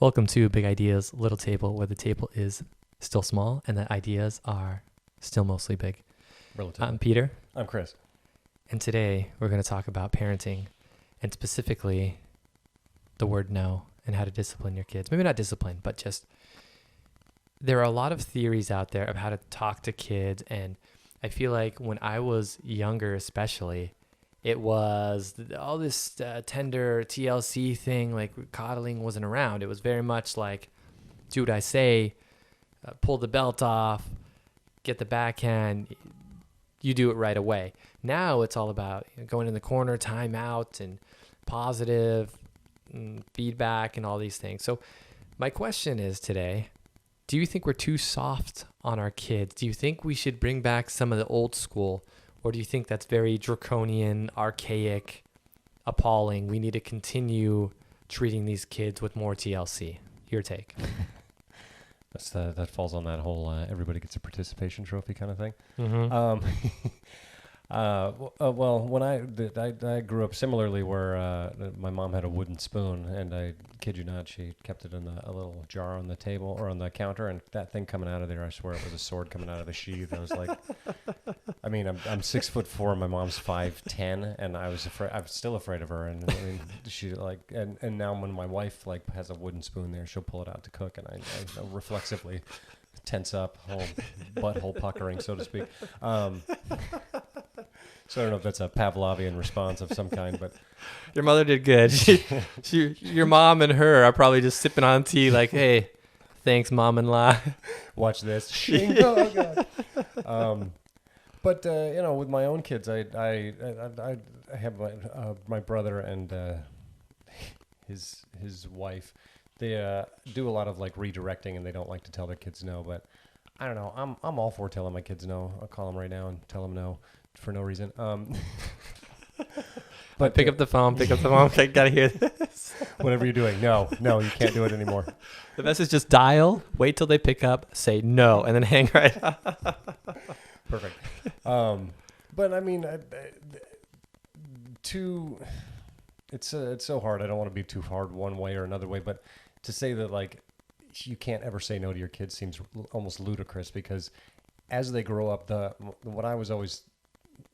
Welcome to Big Ideas, Little Table, where the table is still small and the ideas are still mostly big. Relatively. I'm Peter, I'm Chris. and today we're going to talk about parenting and specifically the word no and how to discipline your kids. Maybe not discipline, but just there are a lot of theories out there of how to talk to kids, and I feel like when I was younger especially, it was all this tender TLC thing, like coddling wasn't around. It was very much like, do what I say, pull the belt off, get the backhand, you do it right away. Now it's all about going in the corner, time out, and positive feedback and all these things. So my question is today, do you think we're too soft on our kids? Do you think we should bring back some of the old school? Or do you think that's very draconian, archaic, appalling? We need to continue treating these kids with more TLC. Your take. That falls on that whole everybody gets a participation trophy kind of thing. Mm-hmm. Well, when I grew up similarly, where my mom had a wooden spoon, and I kid you not, she kept it in a little jar on the table or on the counter, and that thing coming out of there, I swear it was a sword coming out of the sheath. I was like, I mean, I'm 6'4", my mom's 5'10", and I was afraid. I'm still afraid of her, and I mean, she like, and now when my wife like has a wooden spoon there, she'll pull it out to cook, and I reflexively tense up, whole butthole puckering, so to speak. So I don't know if that's a Pavlovian response of some kind, but Your mother did good. Your mom and her are probably just sipping on tea like, hey, thanks, mom-in-law. watch this. Shing. Oh, God. But with my own kids, I have my brother and his wife. They do a lot of like redirecting, and they don't like to tell their kids no. But I don't know. I'm all for telling my kids no. I'll call them right now and tell them no for no reason. But pick up the phone. Okay, gotta hear this. Whatever you're doing, no, you can't do it anymore. The best is just dial, wait till they pick up, say no, and then hang right up. Perfect. But I mean, it's so hard. I don't want to be too hard one way or another way, but to say that like you can't ever say no to your kids seems almost ludicrous, because as they grow up, what I was always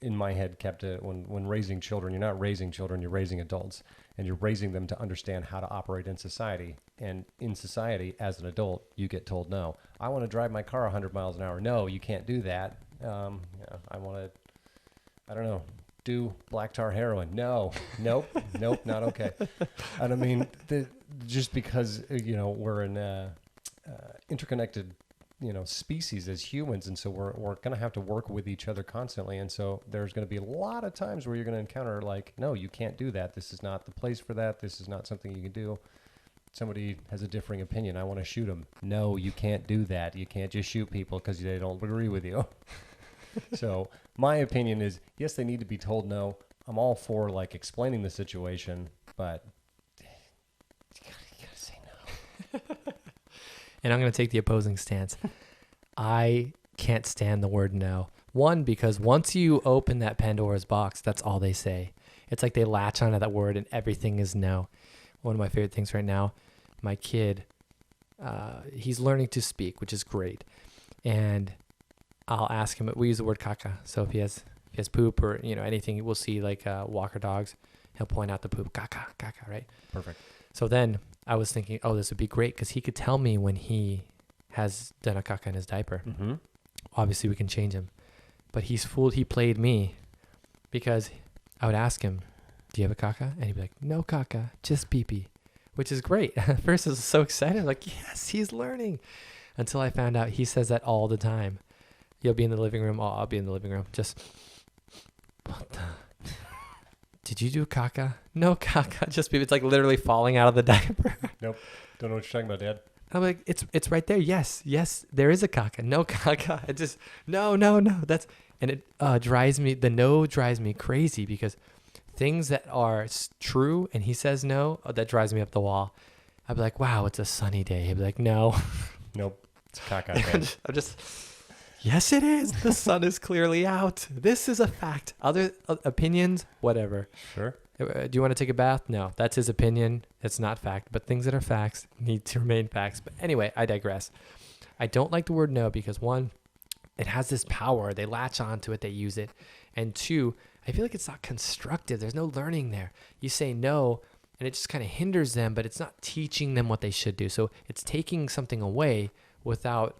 in my head kept it when raising children, you're not raising children, you're raising adults, and you're raising them to understand how to operate in society. And in society, as an adult, you get told no. I want to drive my car 100 miles an hour. No, you can't do that. I want to, I don't know, do black tar heroin. No, nope, not okay. And I mean, just because, we're an interconnected species as humans, and so we're going to have to work with each other constantly, and so there's going to be a lot of times where you're going to encounter like, no, you can't do that, this is not the place for that, this is not something you can do. Somebody has a differing opinion, I want to shoot them. No, you can't do that, you can't just shoot people because they don't agree with you. So my opinion is, yes, they need to be told no. I'm all for like explaining the situation, but you gotta say no. And I'm going to take the opposing stance. I can't stand the word no. One, because once you open that Pandora's box, that's all they say. It's like they latch onto that word and everything is no. One of my favorite things right now, my kid, he's learning to speak, which is great. And I'll ask him, we use the word caca. So if he has poop or, anything, we'll see like walker dogs, he'll point out the poop, caca, right? Perfect. So then I was thinking, this would be great because he could tell me when he has done a caca in his diaper. Mm-hmm. Obviously, we can change him. But he played me, because I would ask him, do you have a caca? And he'd be like, no caca, just pee-pee, which is great. At first, I was so excited. Like, yes, he's learning. Until I found out he says that all the time. You'll be in the living room. I'll be in the living room. Just, what the... Did you do caca? No caca, just pee. It's like literally falling out of the diaper. Nope. Don't know what you're talking about, Dad. I'm like, it's right there. Yes, there is a caca. No caca. It just, no. And it drives me crazy, because things that are true and he says no, that drives me up the wall. I'd be like, wow, it's a sunny day. He'd be like, no. Nope. It's caca day. I'm just, yes, it is. The sun is clearly out. This is a fact. Other opinions, whatever. Sure. Do you want to take a bath? No, that's his opinion. It's not fact, but things that are facts need to remain facts. But anyway, I digress. I don't like the word no because one, it has this power. They latch onto it. They use it. And two, I feel like it's not constructive. There's no learning there. You say no and it just kind of hinders them, but it's not teaching them what they should do. So it's taking something away without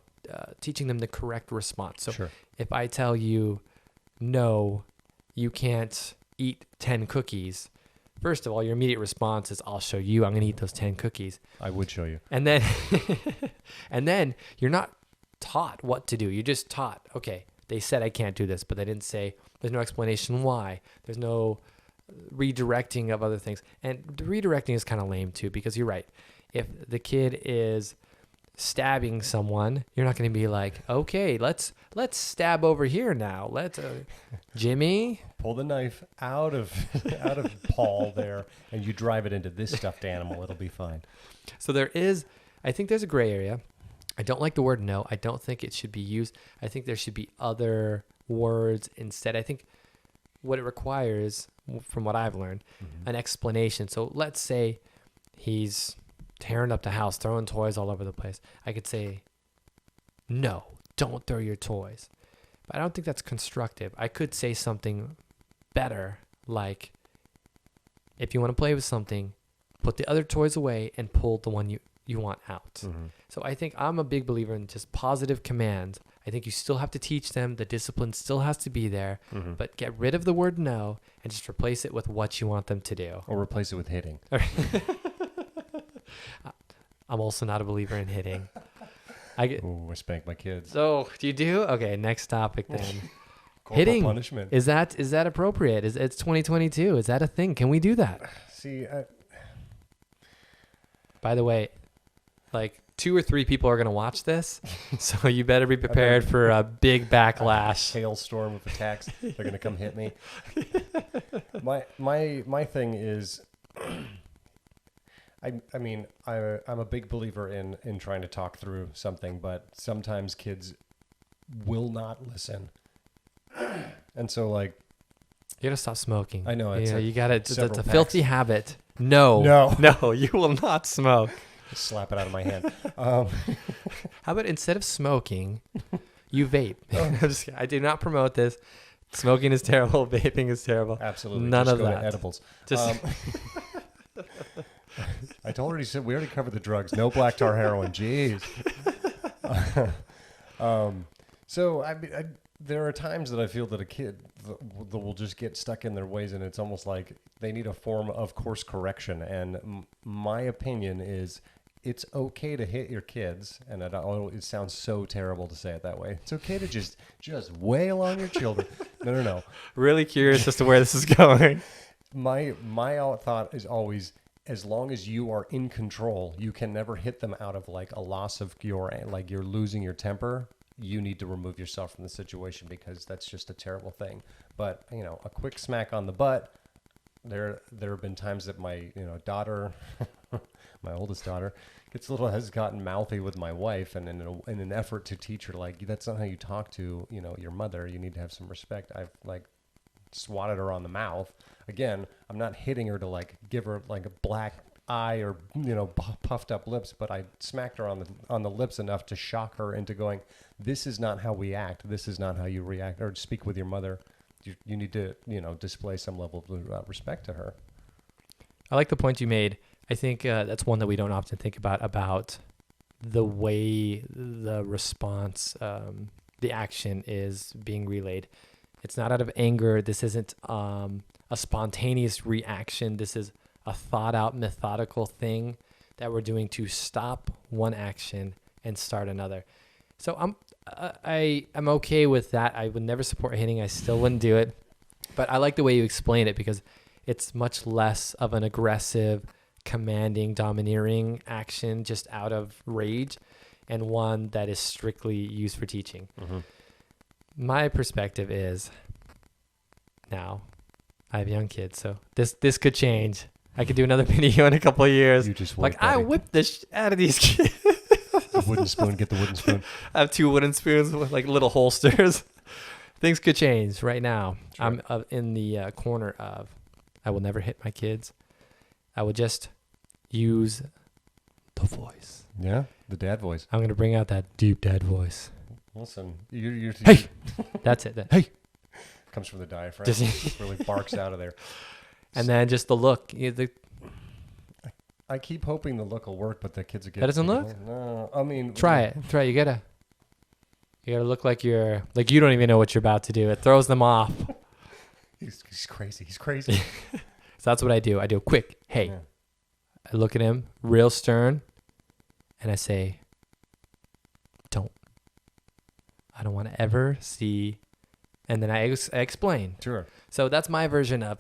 teaching them the correct response. So Sure. if I tell you, no, you can't eat 10 cookies. First of all, your immediate response is, I'll show you. I'm going to eat those 10 cookies. I would show you. And then, and then you're not taught what to do. You're just taught, okay, they said I can't do this, but they didn't say, there's no explanation why. There's no redirecting of other things. And the redirecting is kind of lame too, because you're right. If the kid is stabbing someone, you're not going to be like, okay, let's stab over here now. Let's Jimmy, pull the knife out of Paul there, and you drive it into this stuffed animal. It'll be fine. So I think there's a gray area. I don't like the word no. I don't think it should be used. I think there should be other words instead. I think what it requires, from what I've learned, an explanation. So let's say he's tearing up the house, throwing toys all over the place. I could say, no, don't throw your toys. But I don't think that's constructive. I could say something better, like, if you want to play with something, put the other toys away and pull the one you want out. So I think I'm a big believer in just positive commands. I think you still have to teach them. The discipline still has to be there, but get rid of the word no and just replace it with what you want them to do. Or replace it with hitting. I'm also not a believer in hitting. I spank my kids. So do you do? Okay, next topic then. Hitting punishment. Is that appropriate? It's 2022. Is that a thing? Can we do that? See, by the way, like 2 or 3 people are gonna watch this, so you better be prepared for a big backlash. Hailstorm of attacks. They're gonna come hit me. My thing is, I mean, I'm a big believer in trying to talk through something, but sometimes kids will not listen. And so, like, you gotta stop smoking. I know. You gotta. It's a packs. filthy habit. No, you will not smoke. Just slap it out of my hand. How about instead of smoking, you vape? I do not promote this. Smoking is terrible. Vaping is terrible. Absolutely. None just of go that. To edibles. I already said we already covered the drugs. No black tar heroin. Jeez. So I mean, there are times that I feel that a kid that will just get stuck in their ways, and it's almost like they need a form of course correction. And my opinion is, it's okay to hit your kids, and it sounds so terrible to say it that way. It's okay to just wail on your children. No. Really curious as to where this is going. My thought is always, as long as you are in control, you can never hit them out of like a loss of you're losing your temper. You need to remove yourself from the situation, because that's just a terrible thing. But, a quick smack on the butt. There have been times that my daughter, my oldest daughter, has gotten mouthy with my wife, and in an effort to teach her, like, that's not how you talk to your mother. You need to have some respect. I've like swatted her on the mouth. Again, I'm not hitting her to like give her like a black eye or puffed up lips, but I smacked her on the lips enough to shock her into going, this is not how we act. This is not how you react or speak with your mother. You need to display some level of respect to her. I like the point you made. I think that's one that we don't often think about the way the response, the action is being relayed. It's not out of anger. This isn't a spontaneous reaction. This is a thought out, methodical thing that we're doing to stop one action and start another. So I'm okay with that. I would never support hitting. I still wouldn't do it. But I like the way you explain it, because it's much less of an aggressive, commanding, domineering action just out of rage, and one that is strictly used for teaching. My perspective is, now I have young kids, so this could change. I could do another video in a couple of years. You just like, I whipped the out of these kids. The wooden spoon, get the wooden spoon. I have 2 wooden spoons with like little holsters. Things could change right now. Sure. I'm in the corner of, I will never hit my kids. I will just use the voice. Yeah, the dad voice. I'm going to bring out that deep dad voice. Listen, you're Hey! That's it. Hey! Comes from the diaphragm. Just- really barks out of there. And then just the look. I keep hoping the look will work, but the kids are getting... That doesn't look? No, I mean... Try it. You gotta look like you don't even know what you're about to do. It throws them off. He's crazy. He's crazy. So that's what I do. I do quick. Hey. Yeah. I look at him real stern and I say, I don't want to ever see. And then I explain. Sure. So that's my version of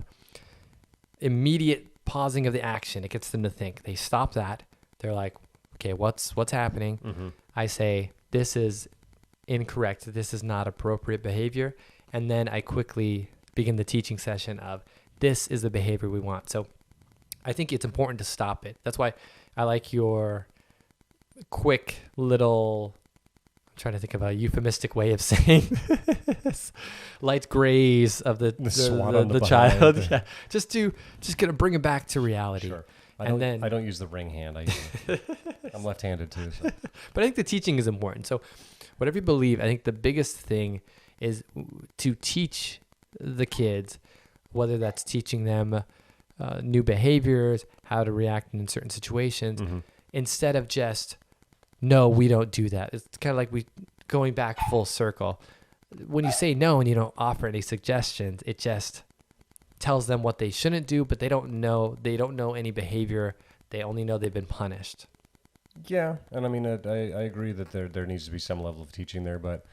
immediate pausing of the action. It gets them to think. They stop that. They're like, okay, what's happening? Mm-hmm. I say, this is incorrect. This is not appropriate behavior. And then I quickly begin the teaching session of this is the behavior we want. So I think it's important to stop it. That's why I like your quick little, I'm trying to think of a euphemistic way of saying this, light graze of the child. Yeah. Just gonna bring it back to reality. Sure. I don't use the ring hand. I'm left-handed too. So. But I think the teaching is important. So whatever you believe, I think the biggest thing is to teach the kids, whether that's teaching them new behaviors, how to react in certain situations, instead of just, no, we don't do that. It's kind of like going back full circle. When you say no and you don't offer any suggestions, it just tells them what they shouldn't do, but they don't know any behavior. They only know they've been punished. Yeah, and I mean, I agree that there needs to be some level of teaching there, but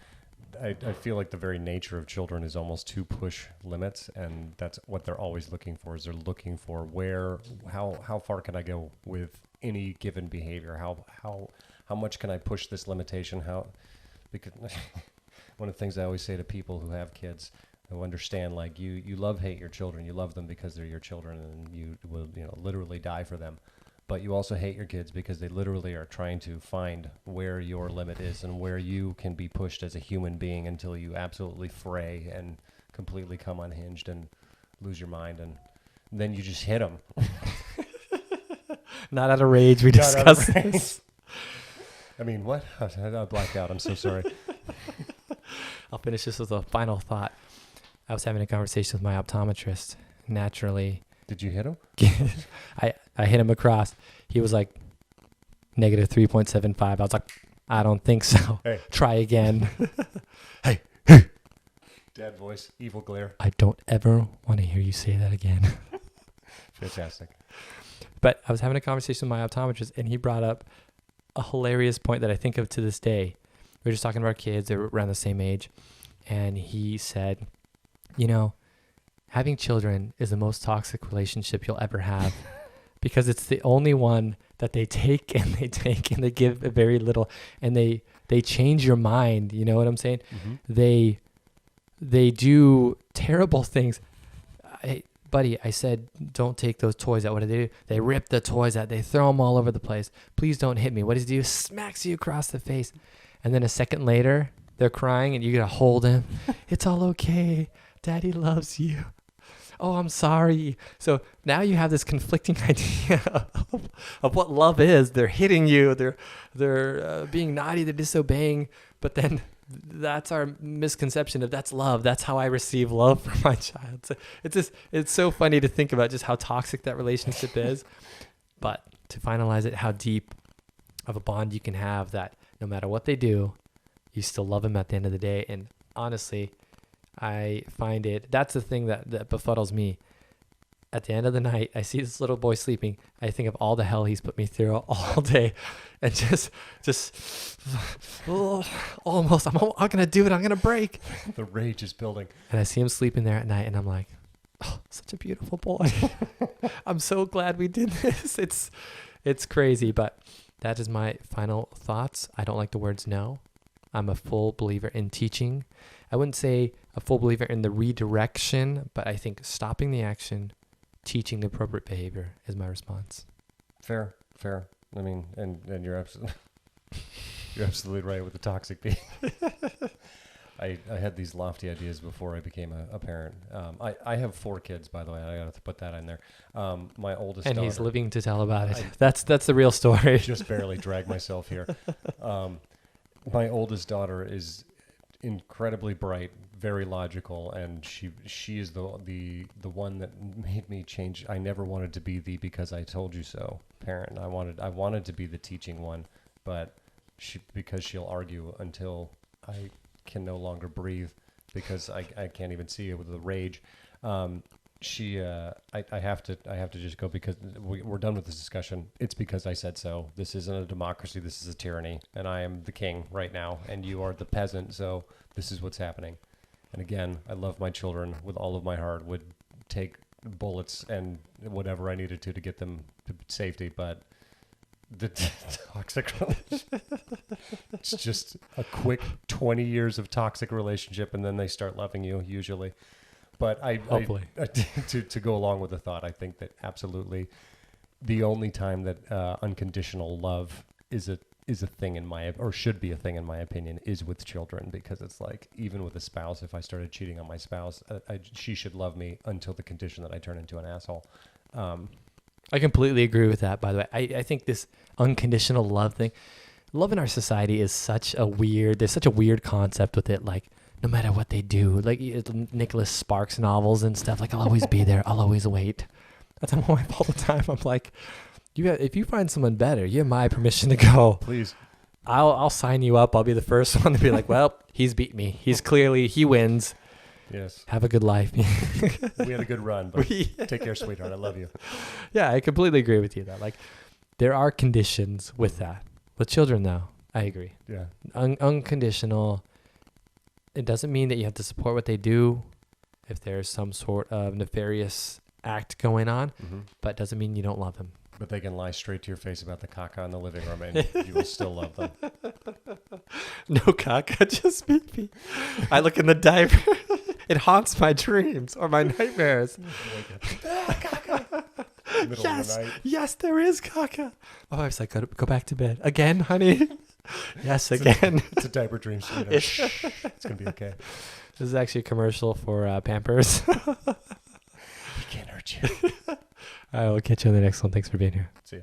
I feel like the very nature of children is almost to push limits, and that's what they're always looking for. Is they're looking for how far can I go with any given behavior? How much can I push this limitation? Because one of the things I always say to people who have kids who understand, like, you hate your children. You love them because they're your children, and you will literally die for them. But you also hate your kids because they literally are trying to find where your limit is and where you can be pushed as a human being until you absolutely fray and completely come unhinged and lose your mind, and then you just hit them. Not out of rage. We discussed this. I mean, what? I blacked out. I'm so sorry. I'll finish this with a final thought. I was having a conversation with my optometrist. Naturally. Did you hit him? I hit him across. He was like, negative 3.75. I was like, I don't think so. Hey. Try again. Hey. Dad voice, evil glare. I don't ever want to hear you say that again. Fantastic. But I was having a conversation with my optometrist, and he brought up a hilarious point that I think of to this day. We were just talking about our kids. They were around the same age. And he said, having children is the most toxic relationship you'll ever have because it's the only one that they take and they give very little, and they change your mind. You know what I'm saying? Mm-hmm. They do terrible things. Buddy, I said, don't take those toys out. What do? They rip the toys out. They throw them all over the place. Please don't hit me. What does he do? Smacks you across the face. And then a second later, they're crying and you got to hold him. It's all okay. Daddy loves you. Oh, I'm sorry. So now you have this conflicting idea of what love is. They're hitting you. They're being naughty. They're disobeying. But then that's our misconception of that's love. That's how I receive love from my child. So it's so funny to think about just how toxic that relationship is. But to finalize it, how deep of a bond you can have that no matter what they do, you still love them at the end of the day. And honestly, I find that's the thing that befuddles me. At the end of the night, I see this little boy sleeping. I think of all the hell he's put me through all day, and just almost, I'm going to do it. I'm going to break. The rage is building. And I see him sleeping there at night, and I'm like, oh, such a beautiful boy. I'm so glad we did this. It's crazy, but that is my final thoughts. I don't like the words no. I'm a full believer in teaching. I wouldn't say a full believer in the redirection, but I think stopping the action, teaching the appropriate behavior is my response. Fair. I mean, and you're absolutely right with the toxic behavior. I had these lofty ideas before I became a parent. I have 4 kids, by the way. I got to put that in there. My oldest And daughter, he's living to tell about it. That's the real story. just barely drag myself here. My oldest daughter is incredibly bright, very logical, and she is the one that made me change. I never wanted to be the because I told you so parent. I wanted to be the teaching one, but because she'll argue until I can no longer breathe because I can't even see it with the rage. I have to just go because we're done with this discussion. It's because I said so. This isn't a democracy. This is a tyranny, and I am the king right now, and you are the peasant. So this is what's happening. And again, I love my children with all of my heart. Would take bullets and whatever I needed to get them to safety, but the toxic relationship. It's just a quick 20 years of toxic relationship, and then they start loving you usually. But Hopefully. to go along with the thought, I think that absolutely the only time that unconditional love is a thing or should be a thing in my opinion is with children, because it's like even with a spouse, if I started cheating on my spouse, she should love me until the condition that I turn into an asshole. I completely agree with that, by the way. I think this unconditional love thing, love in our society is there's such a weird concept with it. Like, no matter what they do, like Nicholas Sparks novels and stuff, like, I'll always be there. I'll always wait. That's how my wife all the time. I'm like, if you find someone better, you have my permission to go. Please. I'll sign you up. I'll be the first one to be like, well, he's beat me. He wins. Yes. Have a good life. We had a good run, but take care, sweetheart. I love you. Yeah, I completely agree with you. That like there are conditions with that. With children, though, I agree. Yeah. Unconditional. It doesn't mean that you have to support what they do if there's some sort of nefarious act going on, but it doesn't mean you don't love them. But they can lie straight to your face about the caca in the living room, and you will still love them. No caca, just pee. I look in the diaper. It haunts my dreams or my nightmares. Yes, there is caca. Oh, I was like, go back to bed. Again, honey? Yes, again. It's a diaper dream, sweetheart. It's going to be okay. This is actually a commercial for Pampers. He can't hurt you. All right, we'll catch you on the next one. Thanks for being here. See you.